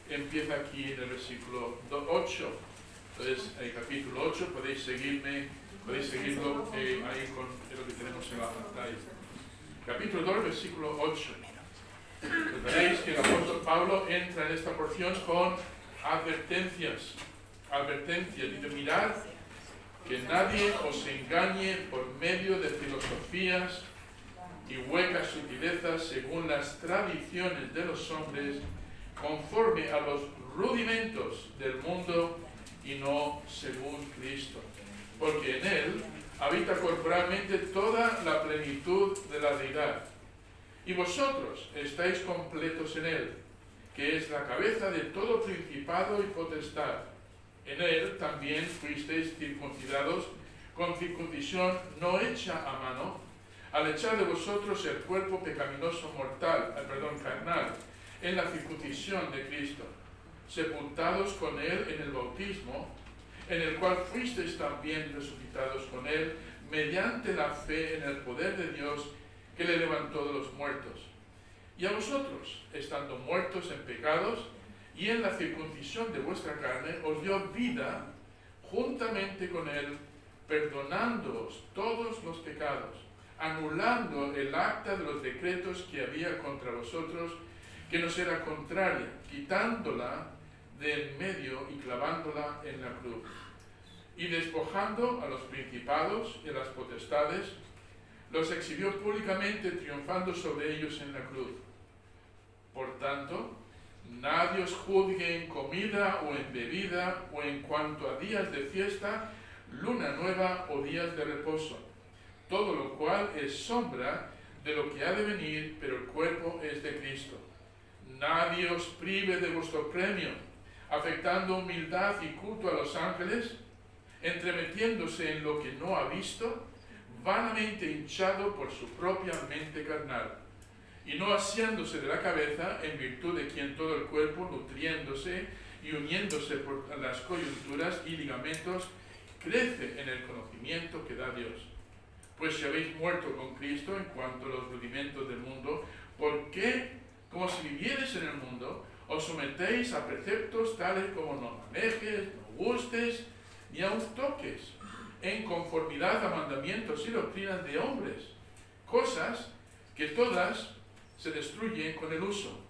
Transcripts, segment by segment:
empieza aquí en el versículo 8. Entonces, el capítulo 8, podéis seguirlo ahí con lo que tenemos en la pantalla. Capítulo 2, versículo 8. Veréis que el apóstol Pablo entra en esta porción con advertencias. Dice, mirad que nadie os engañe por medio de filosofías y huecas sutilezas según las tradiciones de los hombres, conforme a los rudimentos del mundo y no según Cristo. Porque en Él habita corporalmente toda la plenitud de la deidad. Y vosotros estáis completos en Él, que es la cabeza de todo principado y potestad. En Él también fuisteis circuncidados con circuncisión no hecha a mano, al echar de vosotros el cuerpo pecaminoso carnal, en la circuncisión de Cristo, sepultados con Él en el bautismo, en el cual fuisteis también resucitados con Él, mediante la fe en el poder de Dios que le levantó de los muertos. Y a vosotros, estando muertos en pecados y en la circuncisión de vuestra carne, os dio vida juntamente con Él, perdonándoos todos los pecados, anulando el acta de los decretos que había contra vosotros, que nos era contraria, quitándola de en medio y clavándola en la cruz. Y despojando a los principados y a las potestades, los exhibió públicamente, triunfando sobre ellos en la cruz. Por tanto, nadie os juzgue en comida o en bebida, o en cuanto a días de fiesta, luna nueva o días de reposo, todo lo cual es sombra de lo que ha de venir, pero el cuerpo es de Cristo. Nadie os prive de vuestro premio, afectando humildad y culto a los ángeles, entremetiéndose en lo que no ha visto, vanamente hinchado por su propia mente carnal, y no asiándose de la cabeza, en virtud de quien todo el cuerpo, nutriéndose y uniéndose por las coyunturas y ligamentos, crece en el conocimiento que da Dios. Pues si habéis muerto con Cristo en cuanto a los rudimentos del mundo, ¿por qué, como si vivierais en el mundo, os sometéis a preceptos tales como no manejes, no gustes, ni aun toques, en conformidad a mandamientos y doctrinas de hombres, cosas que todas se destruyen con el uso?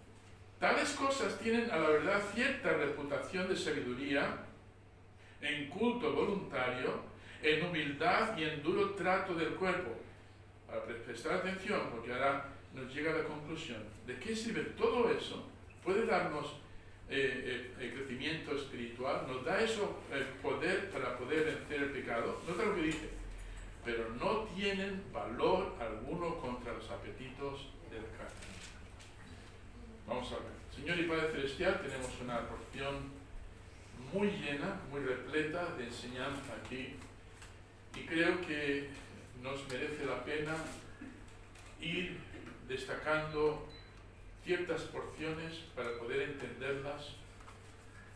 Tales cosas tienen a la verdad cierta reputación de sabiduría, en culto voluntario, en humildad y en duro trato del cuerpo. Para prestar atención, porque ahora nos llega a la conclusión. ¿De qué sirve todo eso? ¿Puede darnos crecimiento espiritual? ¿Nos da eso poder para poder vencer el pecado? Nota lo que dice. Pero no tienen valor alguno contra los apetitos del carne. Vamos a ver. Señor y Padre Celestial, tenemos una porción muy llena, muy repleta de enseñanza aquí, y creo que nos merece la pena ir destacando ciertas porciones para poder entenderlas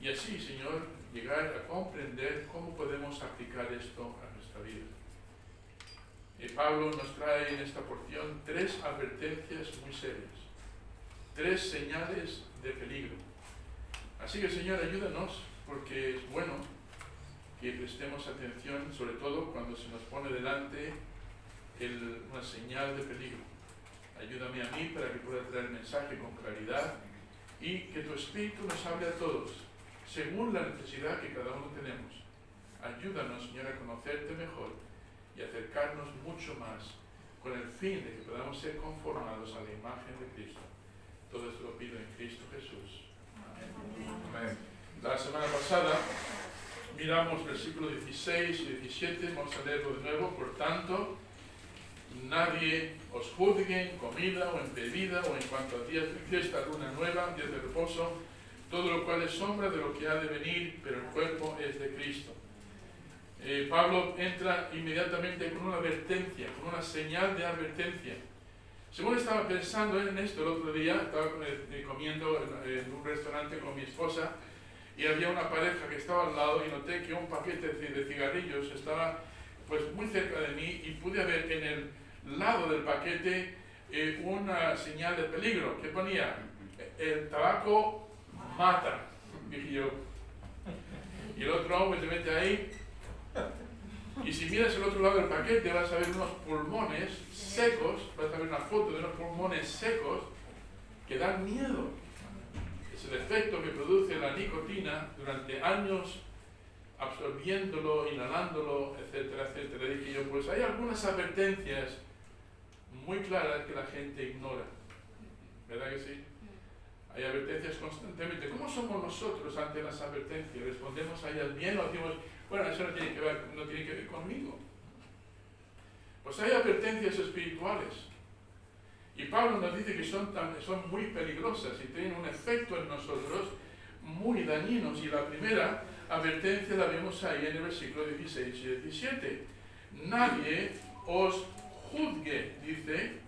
y así, Señor, llegar a comprender cómo podemos aplicar esto a nuestra vida. Pablo nos trae en esta porción 3 advertencias muy serias, 3 señales de peligro. Así que, Señor, ayúdanos, porque es bueno que prestemos atención, sobre todo cuando se nos pone delante una señal de peligro. Ayúdame a mí para que pueda traer el mensaje con claridad y que tu Espíritu nos hable a todos, según la necesidad que cada uno tenemos. Ayúdanos, Señor, a conocerte mejor y acercarnos mucho más, con el fin de que podamos ser conformados a la imagen de Cristo. Todo esto lo pido en Cristo Jesús. Amén. Amén. La semana pasada miramos versículos 16 y 17, vamos a leerlo de nuevo. Por tanto, nadie os juzgue en comida o en bebida o en cuanto a días de fiesta, luna nueva, días de reposo, todo lo cual es sombra de lo que ha de venir, pero el cuerpo es de Cristo. Pablo entra inmediatamente con una advertencia, con una señal de advertencia. Según estaba pensando en esto el otro día, estaba comiendo en un restaurante con mi esposa y había una pareja que estaba al lado y noté que un paquete de cigarrillos estaba pues muy cerca de mí y pude ver en el lado del paquete una señal de peligro que ponía el tabaco mata, dije yo. Y el otro hombre se mete ahí, y si miras el otro lado del paquete vas a ver unos pulmones secos, vas a ver una foto de unos pulmones secos que dan miedo. Es el efecto que produce la nicotina durante años, absorbiéndolo, inhalándolo, etcétera, etcétera. Dije yo, pues hay algunas advertencias muy claras que la gente ignora. ¿Verdad que sí? Hay advertencias constantemente. ¿Cómo somos nosotros ante las advertencias? ¿Respondemos a ellas bien o decimos, bueno, eso no tiene que ver conmigo? Pues hay advertencias espirituales. Y Pablo nos dice que son muy peligrosas y tienen un efecto en nosotros muy dañinos. Y la primera advertencia la vemos ahí en el versículo 16 y 17. Nadie os juzgue, dice,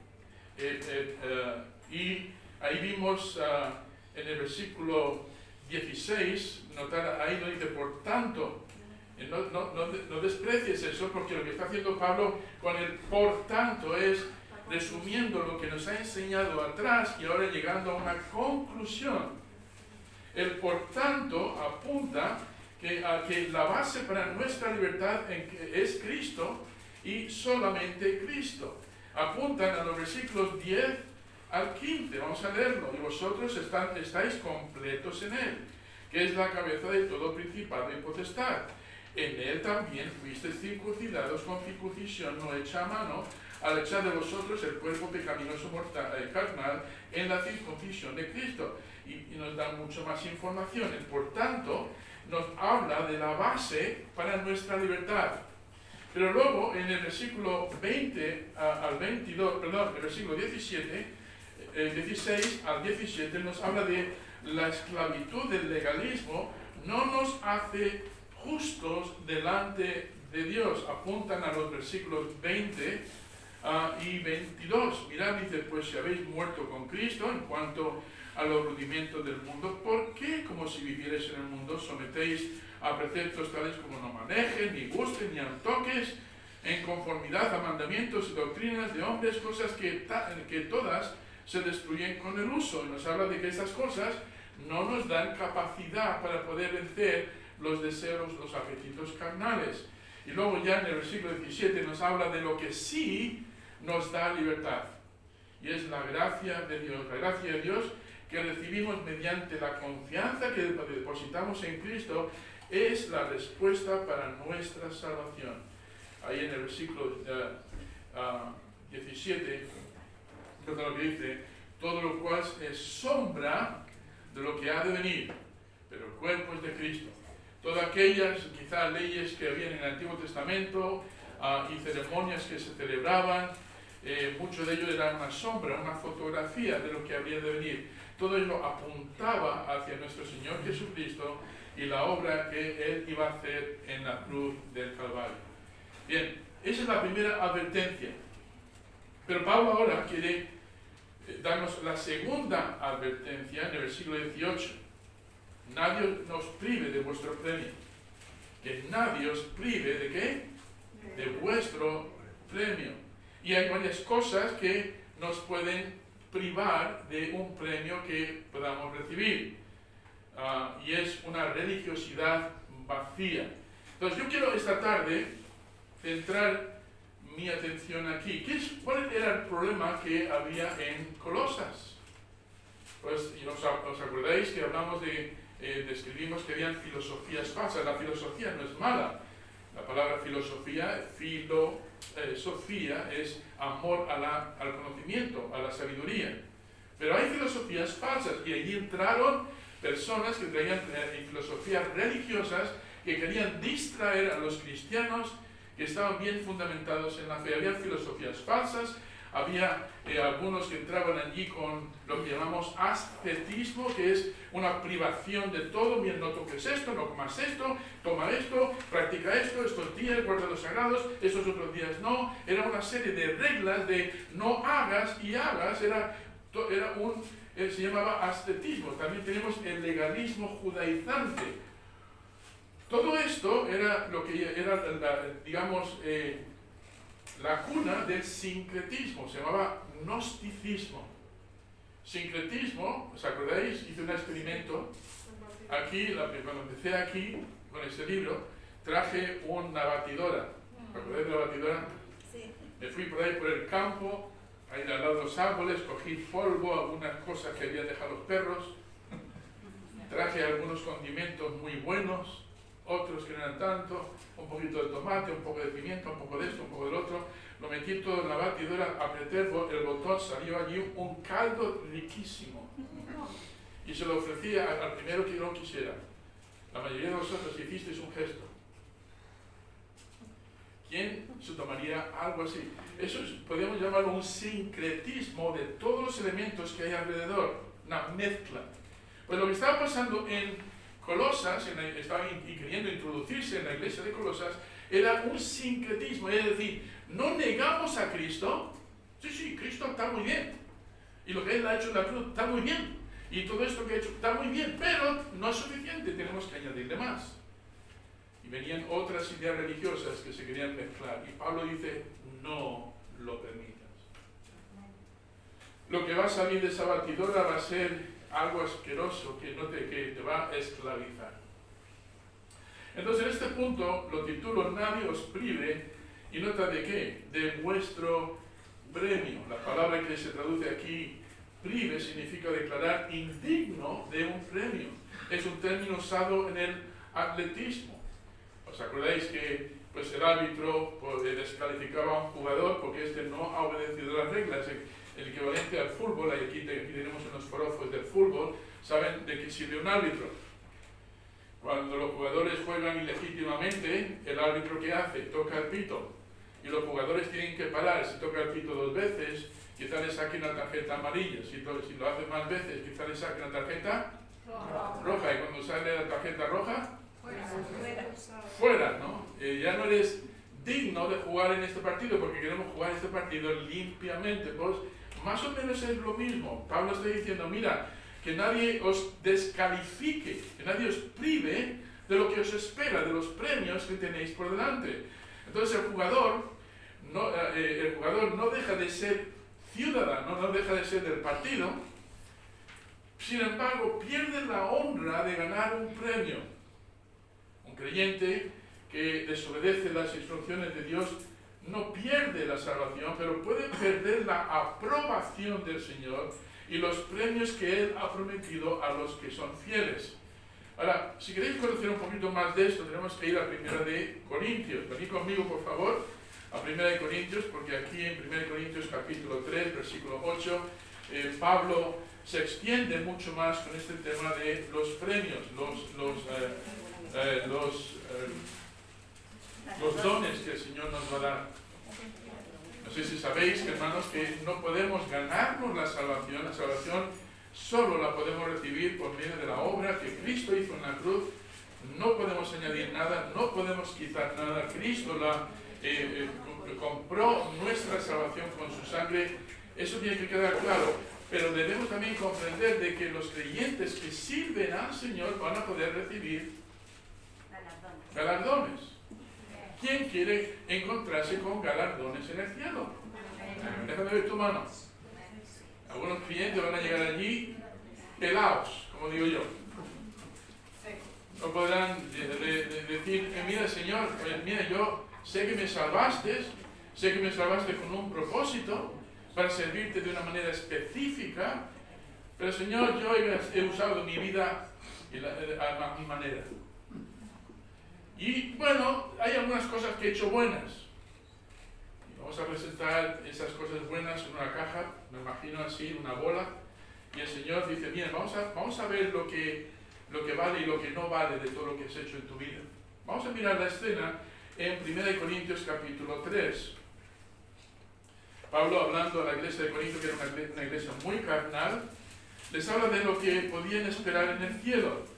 y ahí vimos en el versículo 16, notar ahí lo dice, por tanto, no desprecies eso, porque lo que está haciendo Pablo con el por tanto es resumiendo lo que nos ha enseñado atrás y ahora llegando a una conclusión. El por tanto apunta a que la base para nuestra libertad es Cristo y solamente Cristo. Apuntan a los versículos 10 al 15, vamos a leerlo. Y vosotros estáis completos en Él, que es la cabeza de todo principado y potestad. En Él también fuisteis circuncidados con circuncisión no hecha a mano, al echar de vosotros el cuerpo pecaminoso mortal, carnal, en la circuncisión de Cristo. Y nos da mucho más información. Por tanto, nos habla de la base para nuestra libertad. Pero luego, en el versículo 20 al 22, perdón, el versículo 16 al 17, nos habla de la esclavitud del legalismo, no nos hace justos delante de Dios. Apuntan a los versículos 20 y 22. Mirad, dice, pues si habéis muerto con Cristo en cuanto a los rudimentos del mundo, ¿por qué, como si vivierais en el mundo, sometéis a preceptos tales como no manejes, ni gusten, ni toques, en conformidad a mandamientos y doctrinas de hombres, cosas que todas se destruyen con el uso? Y nos habla de que esas cosas no nos dan capacidad para poder vencer los deseos, los apetitos carnales. Y luego ya en el versículo 17 nos habla de lo que sí nos da libertad. Y es la gracia de Dios. La gracia de Dios que recibimos mediante la confianza que depositamos en Cristo es la respuesta para nuestra salvación. Ahí en el versículo 17, lo que dice, todo lo cual es sombra de lo que ha de venir, pero el cuerpo es de Cristo. Todas aquellas quizás leyes que había en el Antiguo Testamento y ceremonias que se celebraban, mucho de ello era una sombra, una fotografía de lo que habría de venir. Todo ello apuntaba hacia nuestro Señor Jesucristo y la obra que Él iba a hacer en la cruz del Calvario. Bien, esa es la primera advertencia. Pero Pablo ahora quiere darnos la segunda advertencia en el versículo 18. Nadie nos prive de vuestro premio. Que nadie os prive de ¿qué? De vuestro premio. Y hay varias cosas que nos pueden privar de un premio que podamos recibir. Y es una religiosidad vacía. Entonces yo quiero esta tarde centrar mi atención aquí. ¿Cuál era el problema que había en Colosas? Pues os acordáis que hablamos describimos que habían filosofías falsas. La filosofía no es mala. La palabra filosofía, Sofía, es amor al conocimiento, a la sabiduría. Pero hay filosofías falsas y allí entraron personas que traían filosofías religiosas que querían distraer a los cristianos que estaban bien fundamentados en la fe. Había filosofías falsas, había algunos que entraban allí con lo que llamamos ascetismo, que es una privación de todo. Bien, no toques esto, no comas esto, toma esto, practica esto, estos días guarda los sagrados, estos otros días no. Era una serie de reglas de no hagas y hagas. Se llamaba ascetismo. También tenemos el legalismo judaizante. Todo esto era lo que era, la cuna del sincretismo. Se llamaba gnosticismo. Sincretismo, ¿os acordáis? Hice un experimento. Aquí, cuando empecé aquí, con este libro, traje una batidora. ¿Os acordáis de la batidora? Sí. Me fui por ahí por el campo, ahí al lado de los árboles, cogí polvo, algunas cosas que habían dejado los perros. Traje algunos condimentos muy buenos, otros que no eran tanto, un poquito de tomate, un poco de pimienta, un poco de esto, un poco del otro. Lo metí todo en la batidora, apreté el botón, salió allí un caldo riquísimo. Y se lo ofrecí al primero que lo quisiera. La mayoría de vosotros hicisteis un gesto. ¿Quién se tomaría algo así? Eso podríamos llamarlo un sincretismo de todos los elementos que hay alrededor, una mezcla. Pues lo que estaba pasando en Colosas, estaba queriendo introducirse en la iglesia de Colosas, era un sincretismo, es decir, no negamos a Cristo. Sí, Cristo está muy bien, y lo que Él ha hecho en la cruz está muy bien, y todo esto que ha hecho está muy bien, pero no es suficiente, tenemos que añadirle más. Y venían otras ideas religiosas que se querían mezclar, y Pablo dice, no lo permitas. Lo que va a salir de esa batidora va a ser algo asqueroso que te va a esclavizar. Entonces en este punto lo titulo Nadie os prive, y nota de qué, de vuestro premio. La palabra que se traduce aquí, prive, significa declarar indigno de un premio. Es un término usado en el atletismo. ¿Os acordáis que pues, el árbitro descalificaba a un jugador porque éste no ha obedecido las reglas? El equivalente al fútbol, aquí tenemos unos forofos del fútbol, saben de qué sirve un árbitro. Cuando los jugadores juegan ilegítimamente, el árbitro ¿qué hace? Toca el pito. Y los jugadores tienen que parar. Si toca el pito 2 veces, quizá le saquen una tarjeta amarilla. Si lo hace más veces, quizá le saquen una tarjeta roja. Y cuando sale la tarjeta roja, fuera, ¿no? Ya no eres digno de jugar en este partido, porque queremos jugar este partido limpiamente. Pues más o menos es lo mismo. Pablo está diciendo, mira, que nadie os descalifique, que nadie os prive de lo que os espera, de los premios que tenéis por delante. Entonces el jugador no deja de ser ciudadano, no deja de ser del partido, sin embargo pierde la honra de ganar un premio. Un creyente que desobedece las instrucciones de Dios no pierde la salvación, pero puede perder la aprobación del Señor y los premios que Él ha prometido a los que son fieles. Ahora, si queréis conocer un poquito más de esto, tenemos que ir a 1 de Corintios. Venid conmigo, por favor, a 1 de Corintios, porque aquí en 1 Corintios capítulo 3, versículo 8, Pablo se extiende mucho más con este tema de los premios, los dones que el Señor nos va a dar. No sé si sabéis, hermanos, que no podemos ganarnos la salvación solo la podemos recibir por medio de la obra que Cristo hizo en la cruz. No podemos añadir nada, no podemos quitar nada. Cristo compró nuestra salvación con su sangre. Eso tiene que quedar claro. Pero debemos también comprender de que los creyentes que sirven al Señor van a poder recibir galardones. ¿Quién quiere encontrarse con galardones en el cielo? Déjame ver tu mano. Algunos clientes van a llegar allí pelados, como digo yo. No podrán decir, mira Señor, pues mira, yo sé que me salvaste con un propósito para servirte de una manera específica, pero Señor, yo he usado mi vida a mi manera. Y bueno, hay algunas cosas que he hecho buenas. Y vamos a presentar esas cosas buenas en una caja, me imagino así, una bola. Y el Señor dice, mira, vamos a ver lo que vale y lo que no vale de todo lo que has hecho en tu vida. Vamos a mirar la escena en 1 Corintios capítulo 3. Pablo, hablando a la iglesia de Corinto, que era una iglesia muy carnal, les habla de lo que podían esperar en el cielo.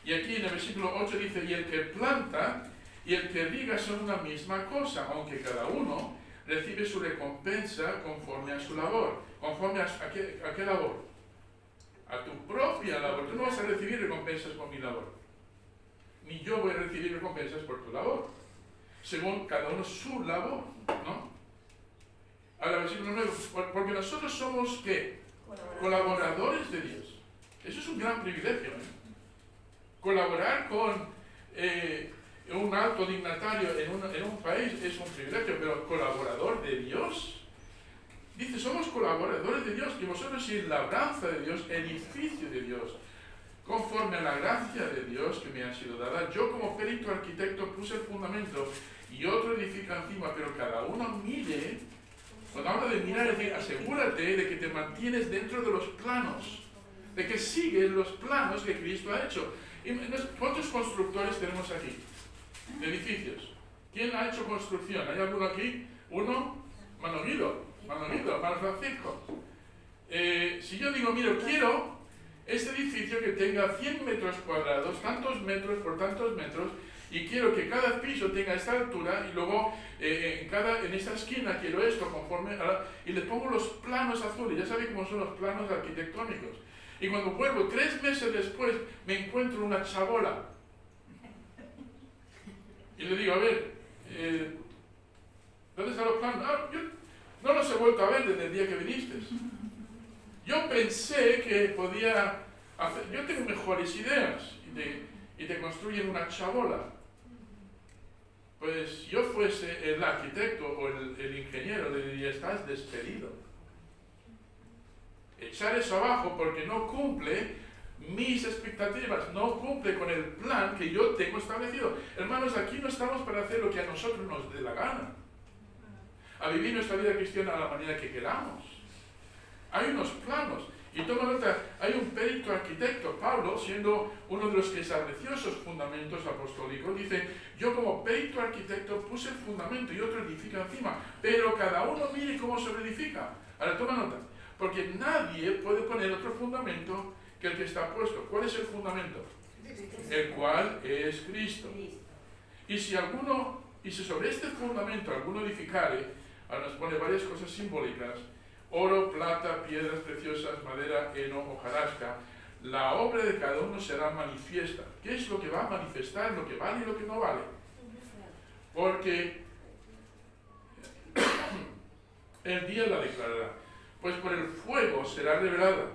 Y aquí en el versículo 8 dice, y el que planta y el que riega son una misma cosa, aunque cada uno recibe su recompensa conforme a su labor. ¿Conforme a qué labor? A tu propia labor. Tú no vas a recibir recompensas por mi labor. Ni yo voy a recibir recompensas por tu labor. Según cada uno su labor, ¿no? Ahora, versículo 9, porque nosotros somos, ¿qué? Colaboradores de Dios. Eso es un gran privilegio. Colaborar con un alto dignatario en un país es un privilegio, pero colaborador de Dios. Dice, somos colaboradores de Dios y vosotros sois labranza de Dios, edificio de Dios. Conforme a la gracia de Dios que me ha sido dada, yo como perito arquitecto puse el fundamento y otro edifica encima, pero cada uno mire. Cuando habla de mirar, es decir, asegúrate de que te mantienes dentro de los planos, de que sigues los planos que Cristo ha hecho. ¿Cuántos constructores tenemos aquí? De edificios. ¿Quién ha hecho construcción? ¿Hay alguno aquí? ¿Uno? Manolito, Mano Francisco. Si yo digo, mira, quiero este edificio que tenga 100 metros cuadrados, tantos metros por tantos metros, y quiero que cada piso tenga esta altura, y luego en esta esquina quiero esto conforme y le pongo los planos azules. Ya sabéis cómo son los planos arquitectónicos. Y cuando vuelvo 3 meses después me encuentro una chabola y le digo, a ver, ¿dónde están los planos? Yo no los he vuelto a ver desde el día que viniste. Yo pensé que podía hacer, yo tengo mejores ideas, y te construyen una chabola. Pues yo fuese el arquitecto o el ingeniero, le diría, estás despedido. Echar eso abajo porque no cumple mis expectativas, no cumple con el plan que yo tengo establecido. Hermanos, aquí no estamos para hacer lo que a nosotros nos dé la gana, a vivir nuestra vida cristiana a la manera que queramos. Hay unos planos. Y toma nota, hay un perito arquitecto, Pablo, siendo uno de los que estableció esos fundamentos apostólicos, dice, yo como perito arquitecto puse el fundamento y otro edifica encima, pero cada uno mire cómo se edifica. Ahora toma nota, porque nadie puede poner otro fundamento que el que está puesto. ¿Cuál es el fundamento? El cual es Cristo. Y si sobre este fundamento alguno edificare, ahora nos pone varias cosas simbólicas, oro, plata, piedras preciosas, madera, heno, hojarasca, la obra de cada uno será manifiesta. ¿Qué es lo que va a manifestar? Lo que vale y lo que no vale. Porque el día la declarará. Pues por el fuego será revelada,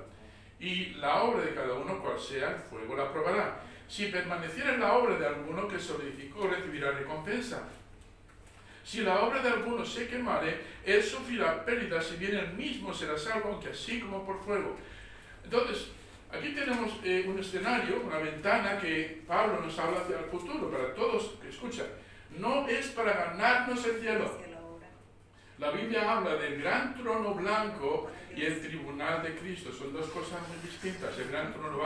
y la obra de cada uno, cual sea, el fuego la probará. Si permaneciera en la obra de alguno que se edificó, recibirá recompensa. Si la obra de alguno se quemare, él sufrirá pérdida, si bien él mismo será salvo, aunque así como por fuego. Entonces, aquí tenemos un escenario, una ventana que Pablo nos habla hacia el futuro, para todos que escuchan. No es para ganarnos el cielo. La Biblia habla del gran trono blanco y el tribunal de Cristo. Son dos cosas muy distintas. El gran trono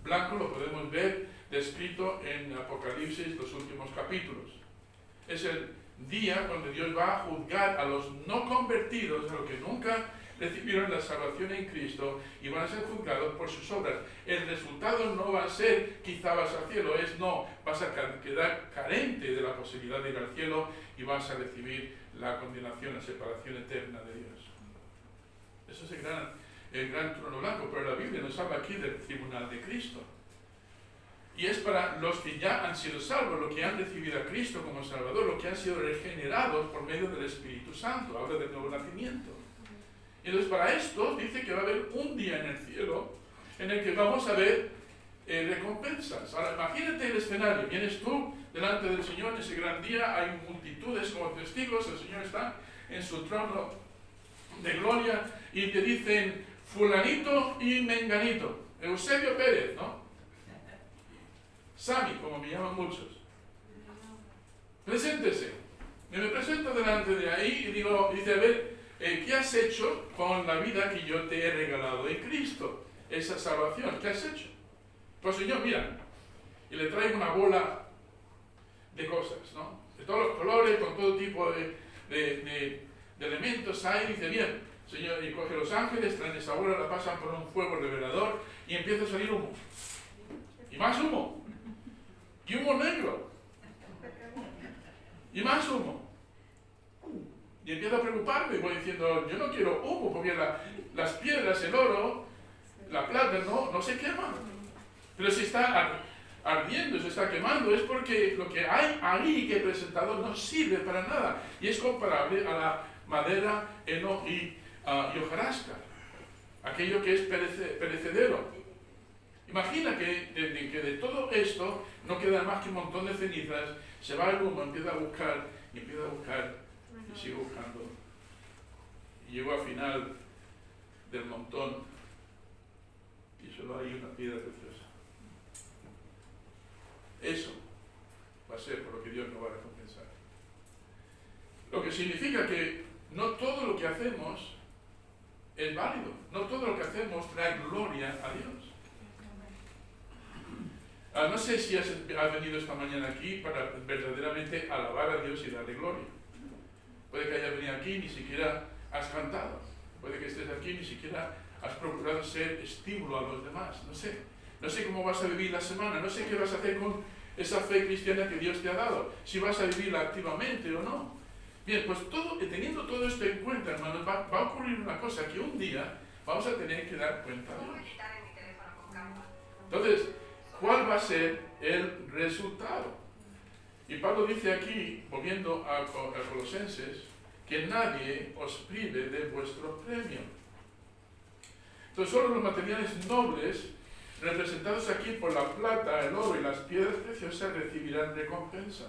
blanco lo podemos ver descrito en Apocalipsis, los últimos capítulos. Es el día cuando Dios va a juzgar a los no convertidos, a los que nunca recibieron la salvación en Cristo, y van a ser juzgados por sus obras. El resultado no va a ser quizá vas al cielo, vas a quedar carente de la posibilidad de ir al cielo y vas a recibir la condenación, la separación eterna de Dios. Eso es el gran trono blanco, pero la Biblia nos habla aquí del tribunal de Cristo. Y es para los que ya han sido salvos, los que han recibido a Cristo como Salvador, los que han sido regenerados por medio del Espíritu Santo. Habla del nuevo nacimiento. Y entonces para esto dice que va a haber un día en el cielo en el que vamos a ver recompensas. Ahora imagínate el escenario. Vienes tú delante del Señor en ese gran día, hay multitudes como testigos, el Señor está en su trono de gloria y te dicen fulanito y menganito, Eusebio Pérez, ¿no? Sami, como me llaman muchos. Preséntese. Me presento delante de ahí y dice, a ver, ¿qué has hecho con la vida que yo te he regalado en Cristo? Esa salvación, ¿qué has hecho? Pues Señor, mira, y le traigo una bola de cosas, ¿no? De todos los colores, con todo tipo de elementos hay, y dice, bien, Señor, y coge los ángeles, traen esa bola, la pasan por un fuego revelador y empieza a salir humo. Y más humo. Y humo negro. Y más humo. Y empiezo a preocuparme, voy diciendo, yo no quiero humo, porque las piedras, el oro, la plata, no se queman. Pero si está ardiendo, se está quemando, es porque lo que hay ahí que he presentado no sirve para nada. Y es comparable a la madera, heno y hojarasca. aquello que es perecedero. Imagina que de todo esto no queda más que un montón de cenizas, se va el humo, empieza a buscar, y sigue buscando. Y llego al final del montón y solo hay una piedra preciosa. Eso va a ser por lo que Dios nos va a recompensar. Lo que significa que no todo lo que hacemos es válido, no todo lo que hacemos trae gloria a Dios. No sé si has venido esta mañana aquí para verdaderamente alabar a Dios y darle gloria. Puede que hayas venido aquí y ni siquiera has cantado. Puede que estés aquí y ni siquiera has procurado ser estímulo a los demás. No sé cómo vas a vivir la semana, no sé qué vas a hacer con esa fe cristiana que Dios te ha dado, si vas a vivirla activamente o no. Bien, pues teniendo todo esto en cuenta, hermanos, va a ocurrir una cosa, que un día vamos a tener que dar cuenta de Dios. Entonces, ¿cuál va a ser el resultado? Y Pablo dice aquí, volviendo a Colosenses, que nadie os prive de vuestro premio. Entonces, solo los materiales nobles, representados aquí por la plata, el oro y las piedras preciosas, recibirán recompensa.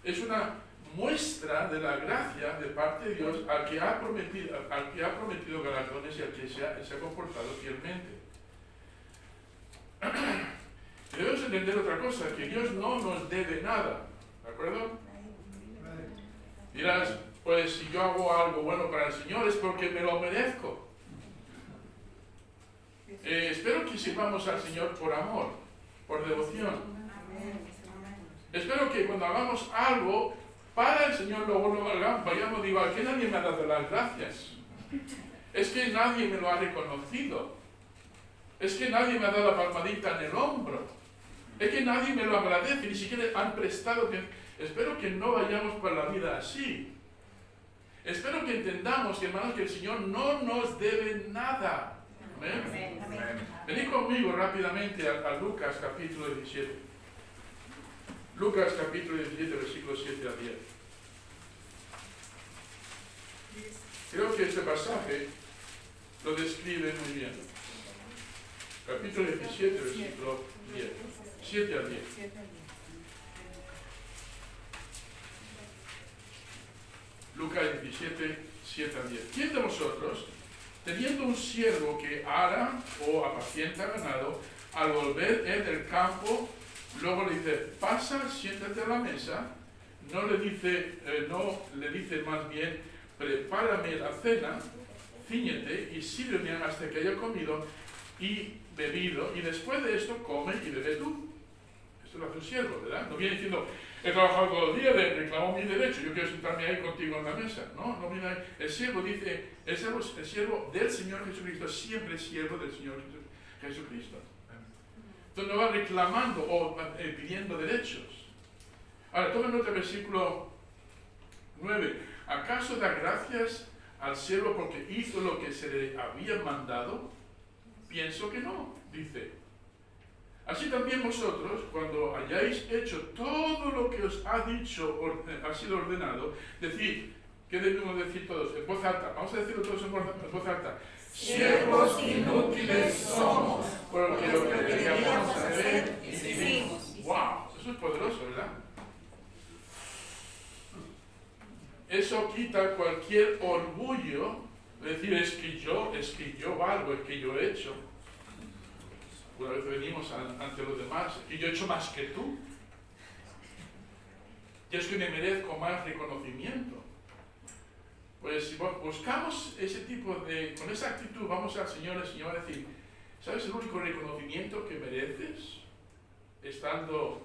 Es una muestra de la gracia de parte de Dios al que ha prometido galardones y al que se ha comportado fielmente. Debemos entender otra cosa, que Dios no nos debe nada, ¿de acuerdo? Dirás, pues si yo hago algo bueno para el Señor es porque me lo merezco. Espero que sirvamos al Señor por amor, por devoción. Espero que cuando hagamos algo para el Señor, luego lo vayamos y digo, que nadie me ha dado las gracias. Es que nadie me lo ha reconocido. Es que nadie me ha dado la palmadita en el hombro. Es que nadie me lo agradece, ni siquiera han prestado. Espero que no vayamos por la vida así. Espero que entendamos, hermanos, que el Señor no nos debe nada. Amén. Venid conmigo rápidamente a Lucas capítulo 17. Lucas capítulo 17, versículos 7 a 10. Creo que este pasaje lo describe muy bien. Capítulo 17, versículo 10. 7 a 10. Lucas 17, 7 a 10. ¿Quién de vosotros, teniendo un siervo que ara o apacienta ganado, al volver él del campo, luego le dice, pasa, siéntate a la mesa, no le dice más bien, prepárame la cena, cíñete y sírveme hasta que haya comido y bebido, y después de esto come y bebe tú? Esto lo hace un siervo, ¿verdad? No viene diciendo, he trabajado todo el día, reclamo mi derecho, yo quiero sentarme ahí contigo en la mesa. No viene ahí. El siervo dice, el siervo del Señor Jesucristo, siempre siervo del Señor Jesucristo. Entonces no va reclamando o pidiendo derechos. Ahora, tomen nota del versículo 9. ¿Acaso da gracias al siervo porque hizo lo que se le había mandado? Pienso que no, dice. Así también vosotros, cuando hayáis hecho todo lo que os ha sido ordenado, decid, ¿qué debemos decir todos? En voz alta, vamos a decirlo todos en voz alta. Siervos inútiles somos, porque lo que deberíamos hacer, hicimos. ¡Wow! Eso es poderoso, ¿verdad? Eso quita cualquier orgullo, de decir, es que yo valgo, es que yo he hecho. Una vez venimos ante los demás, y yo he hecho más que tú. Y es que me merezco más reconocimiento. Pues si buscamos ese tipo con esa actitud, vamos al Señor, el Señor va a decir, ¿sabes el único reconocimiento que mereces? Estando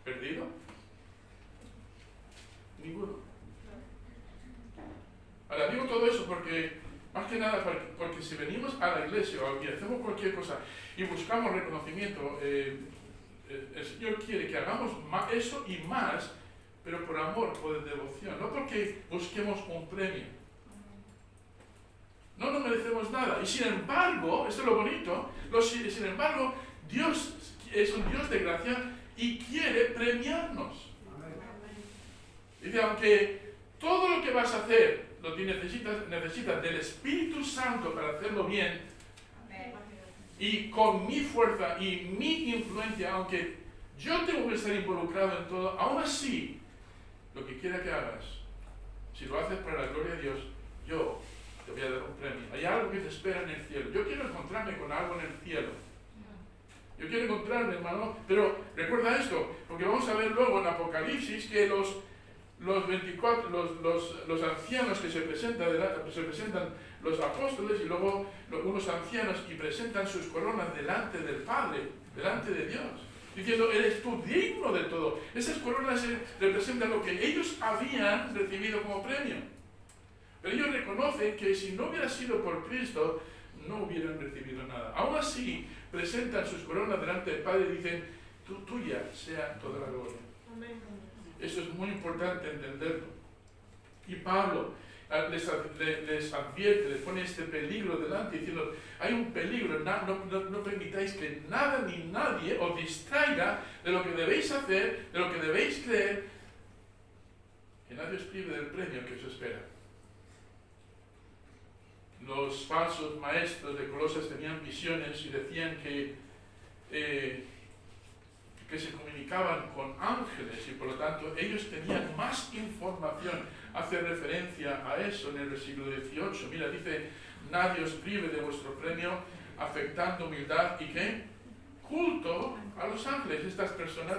perdido. Ninguno. Ahora digo todo eso porque más que nada, porque si venimos a la iglesia o hacemos cualquier cosa y buscamos reconocimiento, el Señor quiere que hagamos eso y más, pero por amor, por devoción, no porque busquemos un premio. No nos merecemos nada. Y sin embargo, esto es lo bonito, sin embargo, Dios es un Dios de gracia y quiere premiarnos. Dice, aunque todo lo que vas a hacer, necesitas del Espíritu Santo para hacerlo bien, y con mi fuerza y mi influencia, aunque yo tengo que estar involucrado en todo, aún así, lo que quiera que hagas, si lo haces para la gloria de Dios, yo te voy a dar un premio. Hay algo que te espera en el cielo. Yo quiero encontrarme con algo en el cielo. Yo quiero encontrarme, hermano, pero recuerda esto, porque vamos a ver luego en Apocalipsis que los 24, los ancianos que se presentan los apóstoles y luego unos ancianos y presentan sus coronas delante del Padre, delante de Dios, diciendo, eres tú digno de todo. Esas coronas representan lo que ellos habían recibido como premio. Pero ellos reconocen que si no hubiera sido por Cristo, no hubieran recibido nada. Aún así, presentan sus coronas delante del Padre y dicen, tuya sea toda la gloria. Amén. Eso es muy importante entenderlo. Y Pablo les advierte, les pone este peligro delante, diciendo, hay un peligro, no permitáis que nada ni nadie os distraiga de lo que debéis hacer, de lo que debéis creer, que nadie os prive del premio que os espera. Los falsos maestros de Colosas tenían visiones y decían que se comunicaban con ángeles y por lo tanto ellos tenían más información. Hace referencia a eso en el versículo 18. Mira, dice, nadie os prive de vuestro premio, afectando humildad y ¿qué? Culto a los ángeles. Estas personas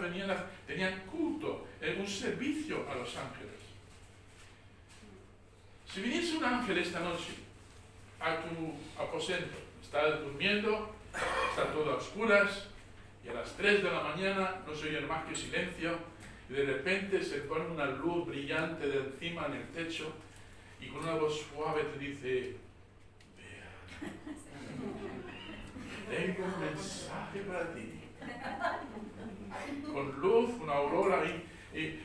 tenían culto, un servicio a los ángeles. Si viniese un ángel esta noche a tu aposento, estás durmiendo, está todo a oscuras, y a las 3 de la mañana no se oye más que silencio, y de repente se pone una luz brillante de encima en el techo, y con una voz suave te dice, vea, tengo un mensaje para ti. Con luz, una aurora, y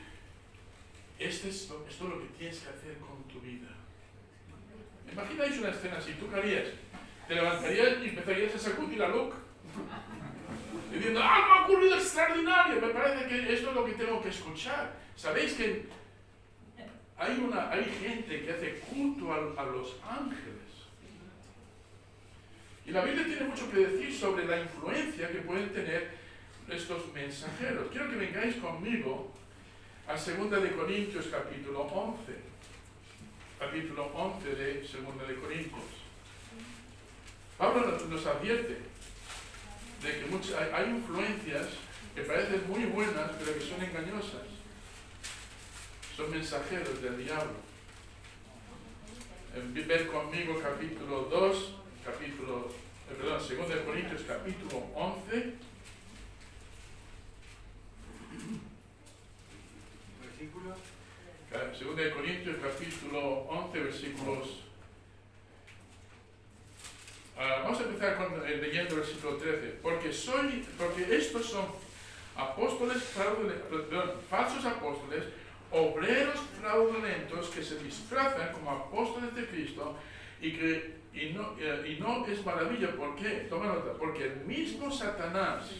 esto es lo que tienes que hacer con tu vida. Imagináis una escena así, ¿tú qué harías? Te levantarías y empezarías a sacudir a Luke, diciendo, algo ha ocurrido extraordinario, me parece que esto es lo que tengo que escuchar. ¿Sabéis que hay gente que hace culto a los ángeles? Y la Biblia tiene mucho que decir sobre la influencia que pueden tener estos mensajeros. Quiero que vengáis conmigo a 2 de Corintios capítulo 11. Capítulo 11 de 2 de Corintios. Pablo nos advierte de que hay influencias que parecen muy buenas, pero que son engañosas. Son mensajeros del diablo. Ver conmigo capítulo 2, 2 de Corintios capítulo 11. Versículo. 2 de Corintios capítulo 11, versículos. Vamos a empezar leyendo el versículo 13. Porque estos son falsos apóstoles, obreros fraudulentos que se disfrazan como apóstoles de Cristo y no es maravilla. ¿Por qué? Toma nota. Porque el mismo Satanás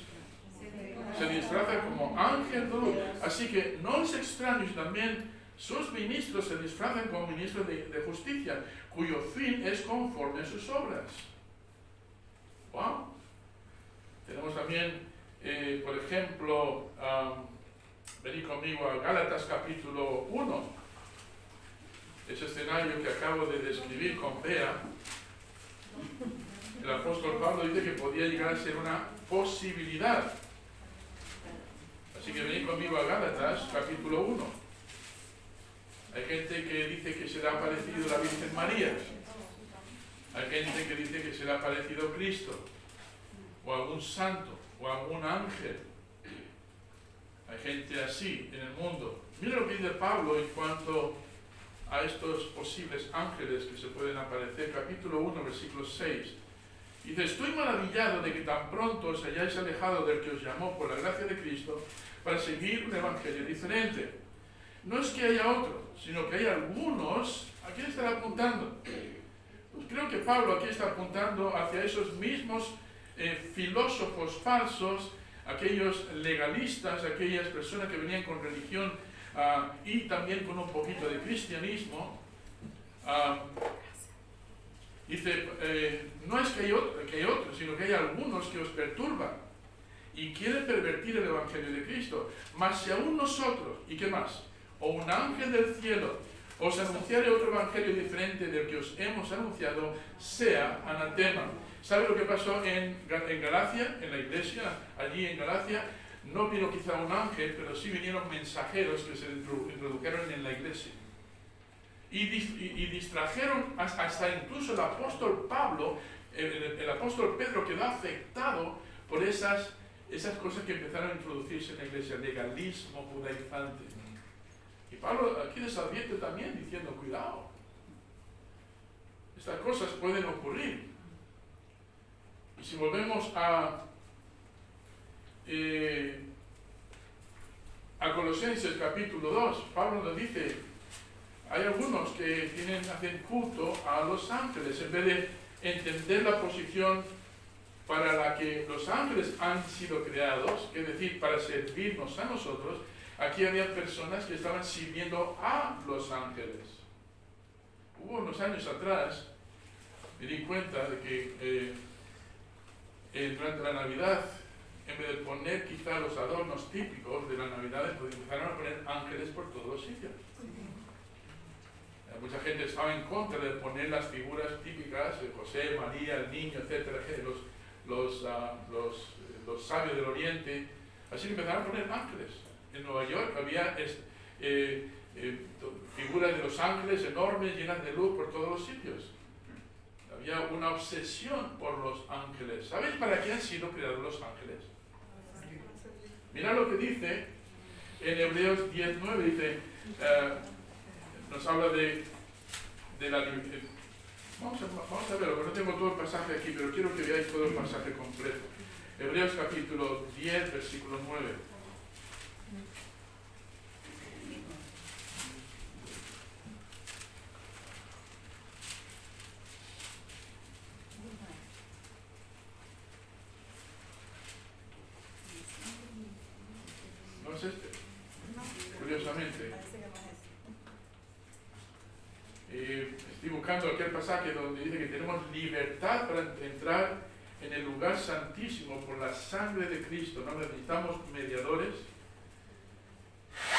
se disfraza como ángel de luz. Así que no es extraño si también sus ministros se disfrazan como ministros de justicia, cuyo fin es conforme a sus obras. Wow. Tenemos también, por ejemplo, venid conmigo a Gálatas capítulo 1. Ese escenario que acabo de describir con Bea. El apóstol Pablo dice que podía llegar a ser una posibilidad. Así que venid conmigo a Gálatas capítulo 1. Hay gente que dice que se le ha aparecido la Virgen María. Hay gente que dice que se le ha aparecido Cristo, o algún santo, o algún ángel. Hay gente así en el mundo. Mira lo que dice Pablo en cuanto a estos posibles ángeles que se pueden aparecer. Capítulo 1, versículo 6. Dice, estoy maravillado de que tan pronto os hayáis alejado del que os llamó por la gracia de Cristo para seguir un evangelio diferente. No es que haya otro, sino que hay algunos. ¿A quién estará apuntando? Pues creo que Pablo aquí está apuntando hacia esos mismos filósofos falsos, aquellos legalistas, aquellas personas que venían con religión y también con un poquito de cristianismo. Dice, no es que hay otros, sino que hay algunos que os perturban y quieren pervertir el Evangelio de Cristo. Mas si aún nosotros, ¿y qué más? O un ángel del cielo os anunciare otro evangelio diferente del que os hemos anunciado, sea anatema. ¿Sabe lo que pasó en Galacia, en la iglesia? Allí en Galacia no vino quizá un ángel, pero sí vinieron mensajeros que se introdujeron en la iglesia. Y distrajeron hasta incluso el apóstol Pablo, el apóstol Pedro quedó afectado por esas cosas que empezaron a introducirse en la iglesia, legalismo judaizante. Y Pablo aquí les advierte también diciendo, cuidado, estas cosas pueden ocurrir. Y si volvemos a Colosenses capítulo 2, Pablo nos dice, hay algunos que hacen culto a los ángeles en vez de entender la posición para la que los ángeles han sido creados, es decir, para servirnos a nosotros. Aquí había personas que estaban sirviendo a los ángeles. Hubo unos años atrás, me di cuenta de que durante la Navidad, en vez de poner quizá los adornos típicos de la Navidad, pues empezaron a poner ángeles por todos los sitios. Mucha gente estaba en contra de poner las figuras típicas de José, María, el niño, etcétera, los sabios del Oriente. Así que empezaron a poner ángeles. En Nueva York había figuras de los ángeles enormes, llenas de luz por todos los sitios. Había una obsesión por los ángeles. ¿Sabéis para qué han sido creados los ángeles? Mira lo que dice en Hebreos 10:9, dice, nos habla de la libertad. Vamos a verlo, no tengo todo el pasaje aquí, pero quiero que veáis todo el pasaje completo. Hebreos capítulo 10, versículo 9. ¿No es este? Curiosamente. Estoy buscando aquel pasaje donde dice que tenemos libertad para entrar en el lugar santísimo por la sangre de Cristo. No necesitamos mediadores.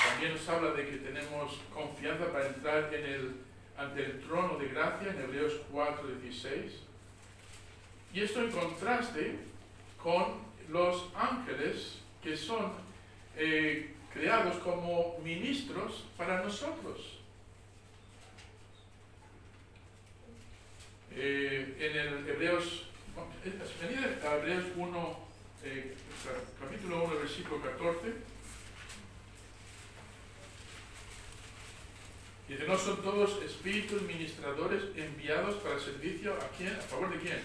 También nos habla de que tenemos confianza para entrar ante el trono de gracia en Hebreos 4:16. Y esto en contraste con los ángeles que son creados como ministros para nosotros. En el Hebreos, venid a Hebreos 1, capítulo 1, versículo 14. Dice, ¿no son todos espíritus ministradores enviados para servicio a quién? ¿A favor de quién?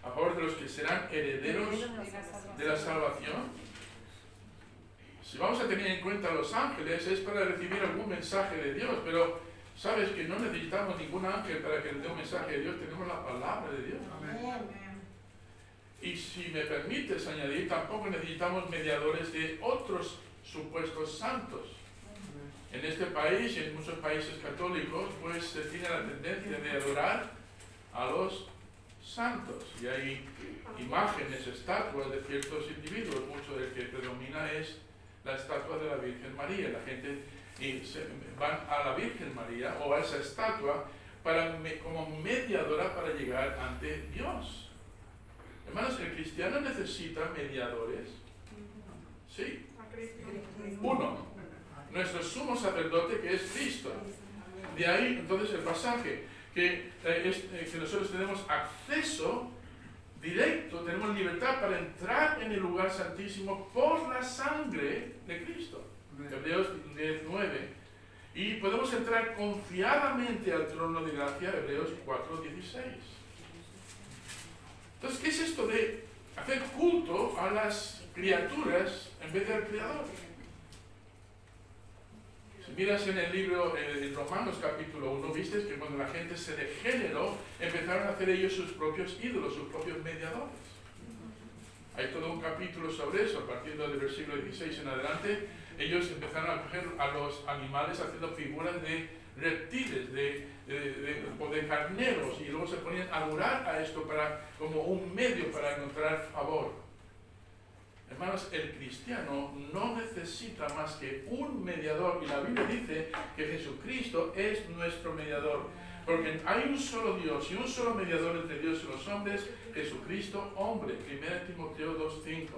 A favor de los que serán herederos de la salvación. Si vamos a tener en cuenta a los ángeles es para recibir algún mensaje de Dios, pero sabes que no necesitamos ningún ángel para que nos dé un mensaje de Dios, tenemos la palabra de Dios. Amén. Y si me permites añadir, tampoco necesitamos mediadores de otros supuestos santos. En este país y en muchos países católicos, pues se tiene la tendencia de adorar a los santos. Y hay imágenes, estatuas de ciertos individuos, mucho del que predomina es la estatua de la Virgen María. La gente van a la Virgen María o a esa estatua como mediadora para llegar ante Dios. Hermanos, el cristiano necesita mediadores. Sí. Uno, nuestro sumo sacerdote, que es Cristo. De ahí entonces el pasaje que nosotros tenemos acceso directo, tenemos libertad para entrar en el lugar santísimo por la sangre de Cristo. Hebreos 10:9. Y podemos entrar confiadamente al trono de gracia, Hebreos 4:16. Entonces, ¿qué es esto de hacer culto a las criaturas en vez del Creador? Si miras en el libro, en Romanos capítulo 1, viste que cuando la gente se degeneró, empezaron a hacer ellos sus propios ídolos, sus propios mediadores. Hay todo un capítulo sobre eso, a partir del versículo 16 en adelante, ellos empezaron a coger a los animales haciendo figuras de reptiles, o de carneros, y luego se ponían a adorar a esto como un medio para encontrar favor. Hermanos, el cristiano no necesita más que un mediador, y la Biblia dice que Jesucristo es nuestro mediador, porque hay un solo Dios y un solo mediador entre Dios y los hombres, Jesucristo hombre. 1 Timoteo 2:5.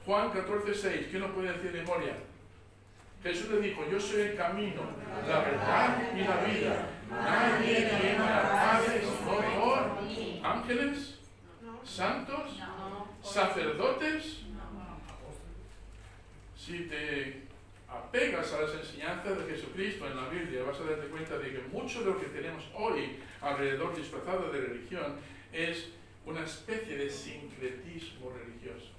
Juan 14:6, ¿quién lo puede decir de memoria? Jesús le dijo: yo soy el camino, la verdad y la vida. Nadie viene al Padre sino por ángeles, santos, sacerdotes. Si te apegas a las enseñanzas de Jesucristo en la Biblia, vas a darte cuenta de que mucho de lo que tenemos hoy alrededor disfrazado de religión es una especie de sincretismo religioso.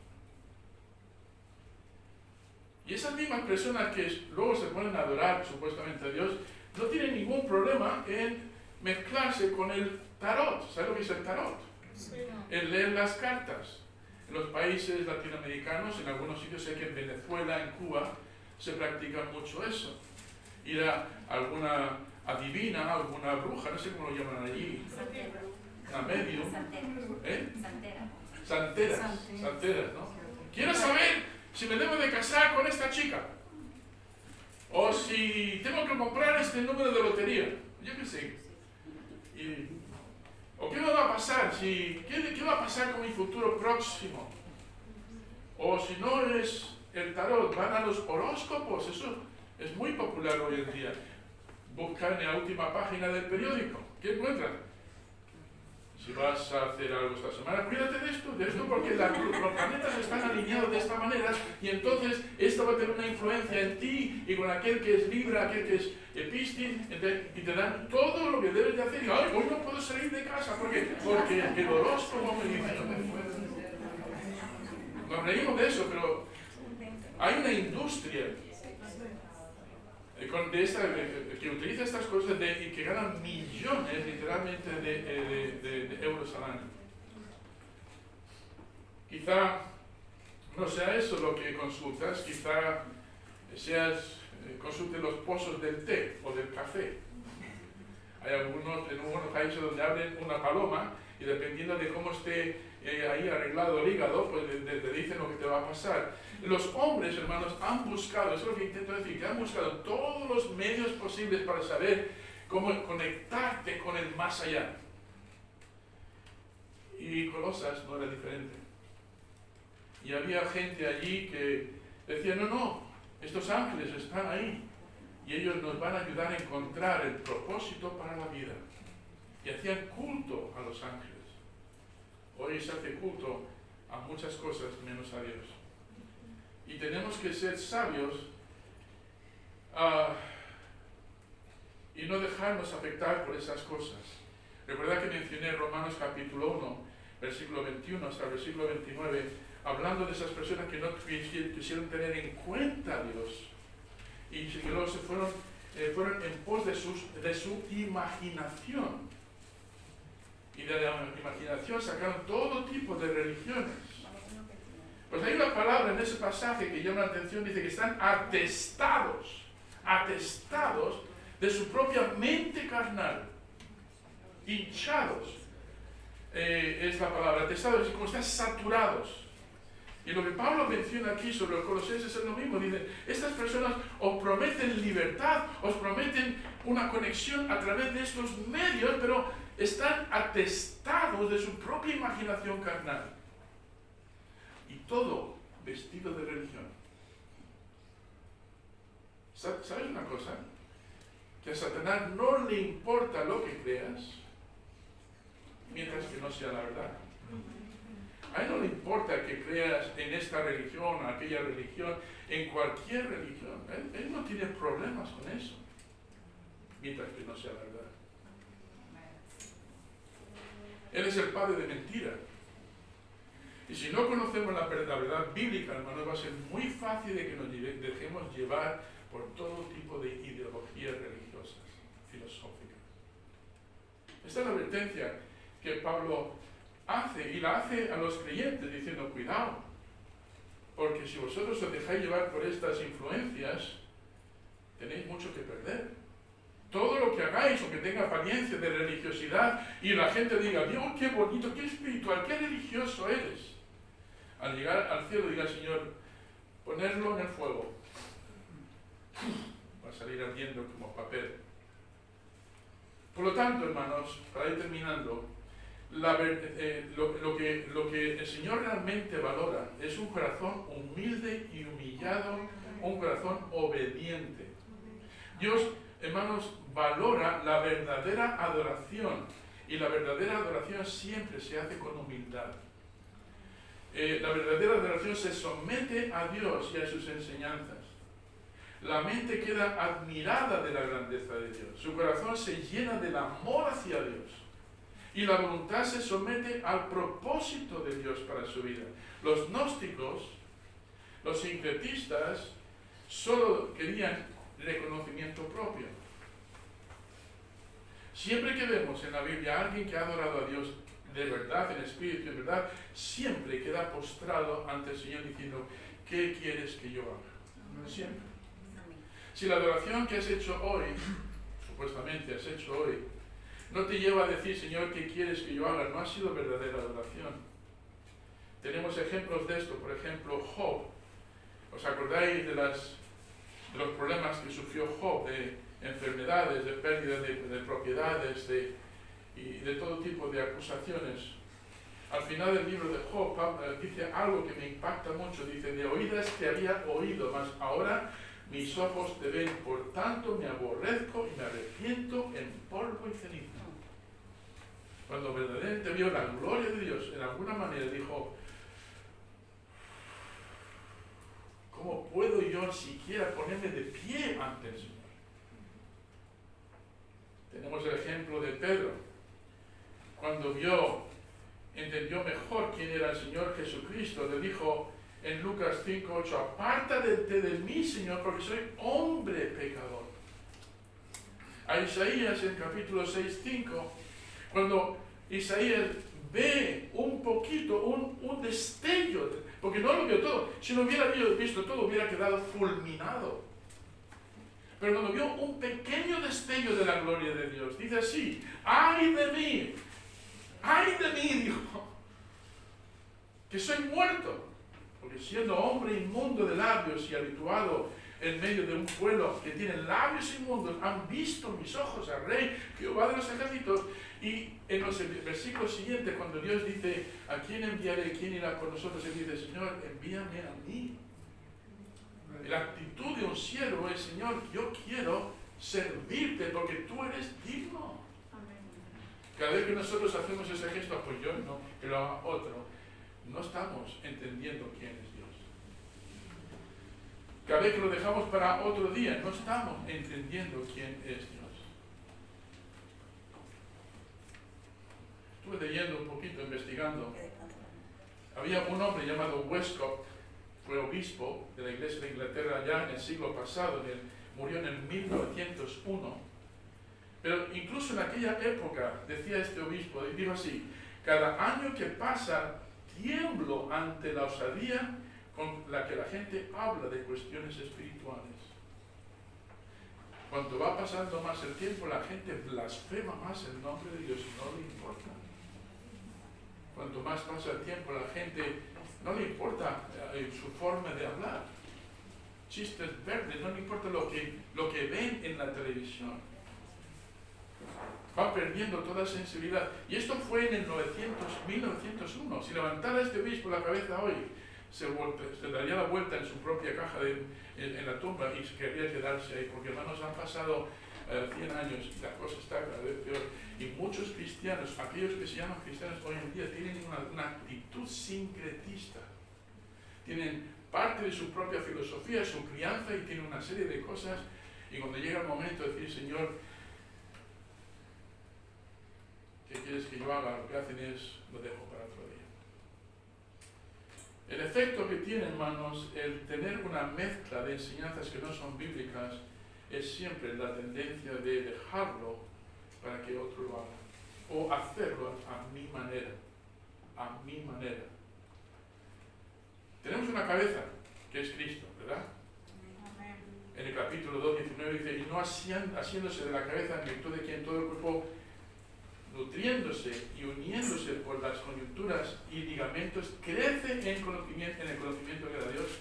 Y esas mismas personas que luego se ponen a adorar supuestamente a Dios, no tienen ningún problema en mezclarse con el tarot. ¿Sabes lo que es el tarot? Sí. El leer las cartas. En los países latinoamericanos, en algunos sitios, sé que en Venezuela, en Cuba, se practica mucho eso. Ir a alguna adivina, alguna bruja, no sé cómo lo llaman allí. Una medium. Santeras, ¿no? Quiero saber si me debo de casar con esta chica. O si tengo que comprar este número de lotería. Yo qué sé. ¿O qué me va a pasar? ¿Qué va a pasar con mi futuro próximo? O si no es el tarot, van a los horóscopos. Eso es muy popular hoy en día. Buscan en la última página del periódico. ¿Qué encuentran? Si vas a hacer algo esta semana, cuídate de esto porque los planetas están alineados de esta manera, y entonces esto va a tener una influencia en ti y con aquel que es Libra, aquel que es Piscis, y te dan todo lo que debes de hacer. Y hoy no puedo salir de casa porque el horóscopo me dice. Nos reímos de eso, pero hay una industria que utiliza estas cosas y que ganan millones literalmente de euros al año. Quizá no sea eso lo que consultas, quizá consultes los pozos del té o del café. Hay en algunos países donde abren una paloma y dependiendo de cómo esté ahí arreglado el hígado, pues te dicen lo que te va a pasar. Los hombres, hermanos, han buscado, eso es lo que intento decir, que han buscado todos los medios posibles para saber cómo conectarte con el más allá. Y Colosas no era diferente. Y había gente allí que decía, no, estos ángeles están ahí y ellos nos van a ayudar a encontrar el propósito para la vida. Y hacían culto a los ángeles. Hoy se hace culto a muchas cosas menos a Dios. Y tenemos que ser sabios y no dejarnos afectar por esas cosas. Recuerda que mencioné Romanos capítulo 1, versículo 21 hasta el versículo 29, hablando de esas personas que no quisieron tener en cuenta a Dios y que luego se fueron en pos de su imaginación. Y de la imaginación sacaron todo tipo de religiones. Pues hay una palabra en ese pasaje que llama la atención, dice que están atestados de su propia mente carnal, hinchados, es la palabra, atestados, es como están saturados. Y lo que Pablo menciona aquí sobre los colosenses es lo mismo, dice, estas personas os prometen libertad, os prometen una conexión a través de estos medios, pero están atestados de su propia imaginación carnal. Y todo vestido de religión. ¿Sabes una cosa? Que a Satanás no le importa lo que creas, mientras que no sea la verdad. A él no le importa que creas en esta religión, o aquella religión, en cualquier religión. Él no tiene problemas con eso, mientras que no sea la verdad. Él es el padre de mentira. Y si no conocemos la verdad bíblica, hermanos, va a ser muy fácil de que nos dejemos llevar por todo tipo de ideologías religiosas, filosóficas. Esta es la advertencia que Pablo hace, y la hace a los creyentes, diciendo, cuidado, porque si vosotros os dejáis llevar por estas influencias, tenéis mucho que perder. Todo lo que hagáis, aunque tenga apariencia de religiosidad, y la gente diga, Dios, qué bonito, qué espiritual, qué religioso eres. Al llegar al cielo diga, Señor, ponerlo en el fuego. Va a salir ardiendo como papel. Por lo tanto, hermanos, para ir terminando, lo que el Señor realmente valora es un corazón humilde y humillado, un corazón obediente. Dios, hermanos, valora la verdadera adoración, y la verdadera adoración siempre se hace con humildad. La verdadera adoración se somete a Dios y a sus enseñanzas. La mente queda admirada de la grandeza de Dios. Su corazón se llena del amor hacia Dios. Y la voluntad se somete al propósito de Dios para su vida. Los gnósticos, los sincretistas, solo querían reconocimiento propio. Siempre que vemos en la Biblia a alguien que ha adorado a Dios de verdad, en espíritu y en verdad, siempre queda postrado ante el Señor diciendo, ¿qué quieres que yo haga? Siempre. Si la adoración que has hecho hoy, supuestamente has hecho hoy, no te lleva a decir, Señor, ¿qué quieres que yo haga? No ha sido verdadera adoración. Tenemos ejemplos de esto, por ejemplo, Job. ¿Os acordáis de los problemas que sufrió Job, de enfermedades, de pérdida de propiedades, y de todo tipo de acusaciones? Al final del libro de Job, dice algo que me impacta mucho. Dice, de oídas te había oído, mas ahora mis ojos te ven, por tanto me aborrezco y me arrepiento en polvo y ceniza. Cuando verdaderamente vio la gloria de Dios, en alguna manera dijo, ¿cómo puedo yo siquiera ponerme de pie ante el Señor? Tenemos el ejemplo de Pedro. Cuando entendió mejor quién era el Señor Jesucristo, le dijo en Lucas 5:8, apártate de mí, Señor, porque soy hombre pecador. A Isaías en capítulo 6:5, cuando Isaías ve un poquito, un destello, porque no lo vio todo, si lo hubiera visto todo hubiera quedado fulminado. Pero cuando vio un pequeño destello de la gloria de Dios, dice así, ¡ay de mí! Dijo, que soy muerto, porque siendo hombre inmundo de labios y habituado en medio de un pueblo que tiene labios inmundos, han visto mis ojos al Rey, Jehová de los ejércitos. Y en los versículos siguientes, cuando Dios dice, ¿a quién enviaré? ¿Quién irá por nosotros? Él dice, Señor, envíame a mí. La actitud de un siervo es, Señor, yo quiero servirte porque tú eres digno. Cada vez que nosotros hacemos ese gesto, pues yo no, que lo haga otro, no estamos entendiendo quién es Dios. Cada vez que lo dejamos para otro día, no estamos entendiendo quién es Dios. Estuve leyendo un poquito, investigando. Había un hombre llamado Westcott, fue obispo de la Iglesia de Inglaterra ya en el siglo pasado, murió en el 1901. Pero incluso en aquella época, decía este obispo, dijo así, cada año que pasa tiemblo ante la osadía con la que la gente habla de cuestiones espirituales. Cuanto va pasando más el tiempo, la gente blasfema más el nombre de Dios y no le importa. Cuanto más pasa el tiempo, la gente no le importa su forma de hablar. Chistes verdes, no le importa lo que ven en la televisión. Va perdiendo toda sensibilidad. Y esto fue en el 1901. Si levantara este obispo la cabeza hoy, se daría la vuelta en su propia caja en la tumba y querría quedarse ahí, porque hermanos, han pasado 100 años y la cosa está cada vez peor. Y muchos cristianos, aquellos que se llaman cristianos hoy en día, tienen una actitud sincretista. Tienen parte de su propia filosofía, su crianza, y tienen una serie de cosas. Y cuando llega el momento de decir, Señor, ¿qué quieres que yo haga? Lo que hacen es, lo dejo para otro día. El efecto que tiene, hermanos, el tener una mezcla de enseñanzas que no son bíblicas, es siempre la tendencia de dejarlo para que otro lo haga, o hacerlo a mi manera, a mi manera. Tenemos una cabeza, que es Cristo, ¿verdad? En el capítulo 2, 19 dice, y no haciéndose de la cabeza en virtud de quien todo el cuerpo, nutriéndose y uniéndose por las coyunturas y ligamentos, crece en el conocimiento de Dios,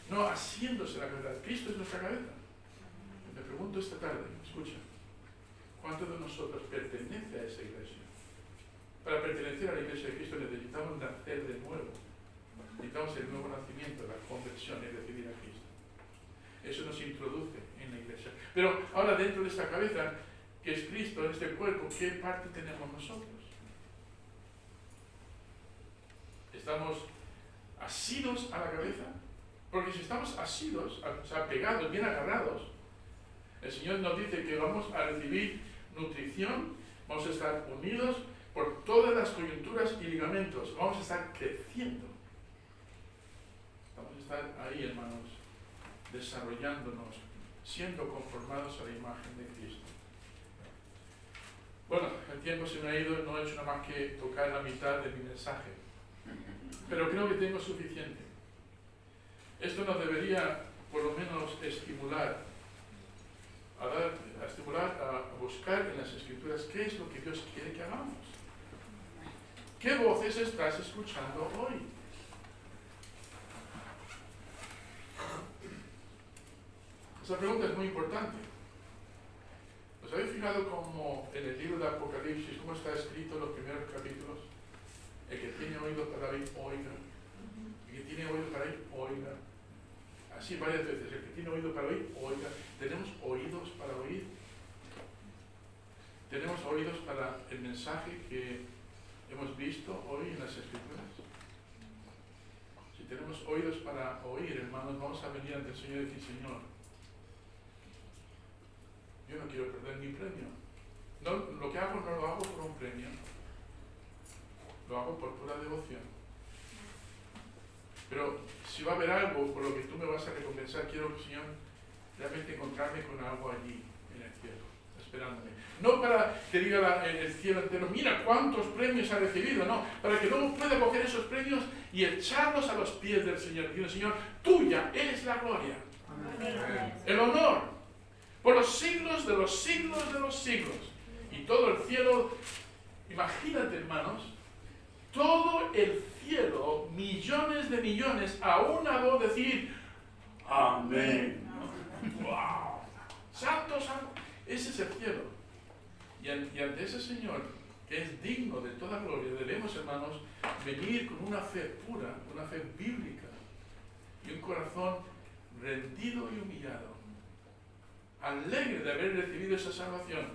no haciéndose la cabeza. Cristo es nuestra cabeza. Me pregunto esta tarde, escucha, ¿cuántos de nosotros pertenece a esa iglesia? Para pertenecer a la iglesia de Cristo necesitamos nacer de nuevo. Necesitamos el nuevo nacimiento, la conversión y recibir a Cristo. Eso nos introduce en la iglesia. Pero ahora dentro de esta cabeza, que es Cristo, en este cuerpo, ¿qué parte tenemos nosotros? ¿Estamos asidos a la cabeza? Porque si estamos asidos, o sea, pegados, bien agarrados, el Señor nos dice que vamos a recibir nutrición, vamos a estar unidos por todas las coyunturas y ligamentos, vamos a estar creciendo. Vamos a estar ahí, hermanos, desarrollándonos, siendo conformados a la imagen de Cristo. Bueno, el tiempo se me ha ido, no he hecho nada más que tocar la mitad de mi mensaje, pero creo que tengo suficiente. Esto nos debería, por lo menos, estimular a buscar en las Escrituras qué es lo que Dios quiere que hagamos. ¿Qué voces estás escuchando hoy? Esa pregunta es muy importante. ¿Os habéis fijado cómo en el libro de Apocalipsis, cómo está escrito en los primeros capítulos? El que tiene oídos para oír, oiga. El que tiene oídos para oír, oiga. Así varias veces. El que tiene oído para oír, oiga. ¿Tenemos oídos para oír? ¿Tenemos oídos para el mensaje que hemos visto hoy en las Escrituras? Si tenemos oídos para oír, hermanos, vamos a venir ante el Señor y decir, Señor, yo no quiero perder mi premio. No, lo que hago no lo hago por un premio, lo hago por pura devoción. Pero si va a haber algo por lo que tú me vas a recompensar, quiero, Señor, realmente encontrarme con algo allí en el cielo, esperándome. No para que diga el cielo entero, mira cuántos premios ha recibido, no, para que luego pueda coger esos premios y echarlos a los pies del Señor, diciendo, Señor, tuya es la gloria, el honor, por los siglos de los siglos de los siglos. Y todo el cielo, imagínate, hermanos, todo el cielo, millones de millones, a una voz decir, amén. ¡Wow! Santo, santo. Ese es el cielo. Y ante ese Señor, que es digno de toda gloria, debemos, hermanos, venir con una fe pura, una fe bíblica, y un corazón rendido y humillado, alegre de haber recibido esa salvación,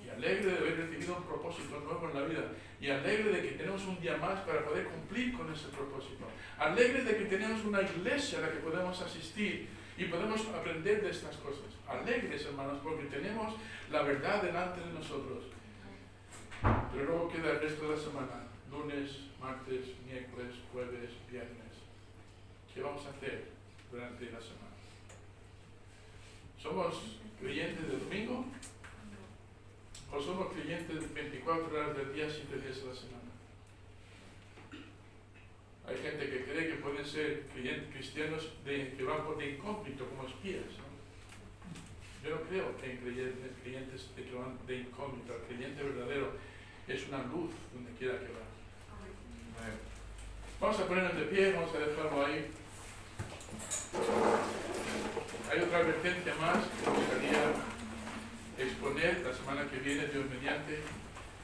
y alegre de haber recibido un propósito nuevo en la vida, y alegre de que tenemos un día más para poder cumplir con ese propósito, alegre de que tenemos una iglesia a la que podemos asistir y podemos aprender de estas cosas, alegres, hermanos, porque tenemos la verdad delante de nosotros. Pero luego queda el resto de la semana, lunes, martes, miércoles, jueves, viernes. ¿Qué vamos a hacer durante la semana? ¿Somos creyentes de domingo? ¿O somos creyentes 24 horas del día, 7 días a la semana? Hay gente que cree que pueden ser cristianos que van por de incógnito, como espías, ¿no? Yo no creo que hay creyentes que van de incógnito. El creyente verdadero es una luz donde quiera que va. Vamos a ponernos de pie, vamos a dejarlo ahí. Hay otra advertencia más que me gustaría exponer la semana que viene, Dios mediante.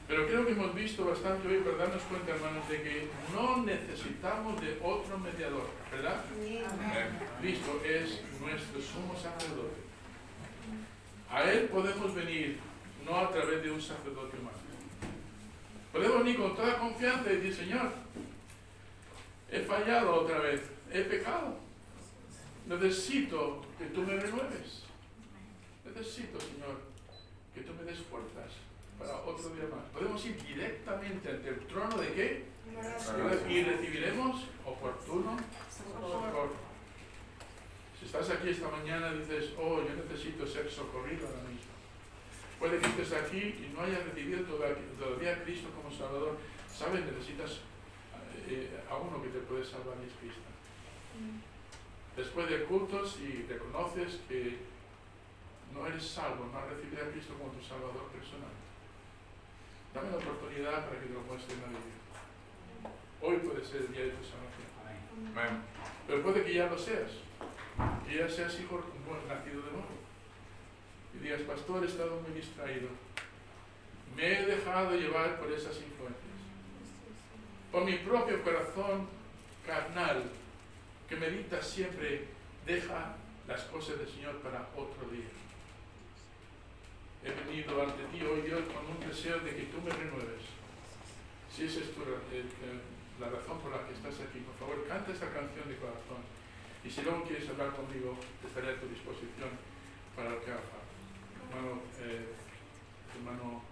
Pero creo que hemos visto bastante hoy para darnos cuenta, hermanos, de que no necesitamos de otro mediador, ¿verdad? Cristo es nuestro sumo sacerdote. A Él podemos venir, no a través de un sacerdote humano. Podemos venir con toda confianza y decir, Señor, he fallado otra vez, he pecado. Necesito que tú me renueves. Necesito, Señor, que tú me des fuerzas para otro día más. Podemos ir directamente ante el trono de ¿qué? Y recibiremos oportuno socorro. Si estás aquí esta mañana y dices, oh, yo necesito ser socorrido ahora mismo. Puede que estés aquí y no hayas recibido todavía a Cristo como Salvador. ¿Sabes? Necesitas a uno que te puede salvar y es Cristo. Después de cultos, si reconoces que no eres salvo, no has recibido a Cristo como tu Salvador personal, dame la oportunidad para que te lo muestre en la Biblia. Hoy puede ser el día de tu salvación. Amén. Pero puede que ya lo seas, que ya seas hijo nacido de nuevo. Y digas, pastor, he estado muy distraído. Me he dejado llevar por esas influencias. Por mi propio corazón carnal, que medita siempre, deja las cosas del Señor para otro día. He venido ante ti hoy, Dios, con un deseo de que tú me renueves. Si esa es la razón por la que estás aquí, por favor, canta esta canción de corazón. Y si luego quieres hablar conmigo, estaré a tu disposición para lo que haga falta. Hermano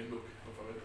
Luke, por favor.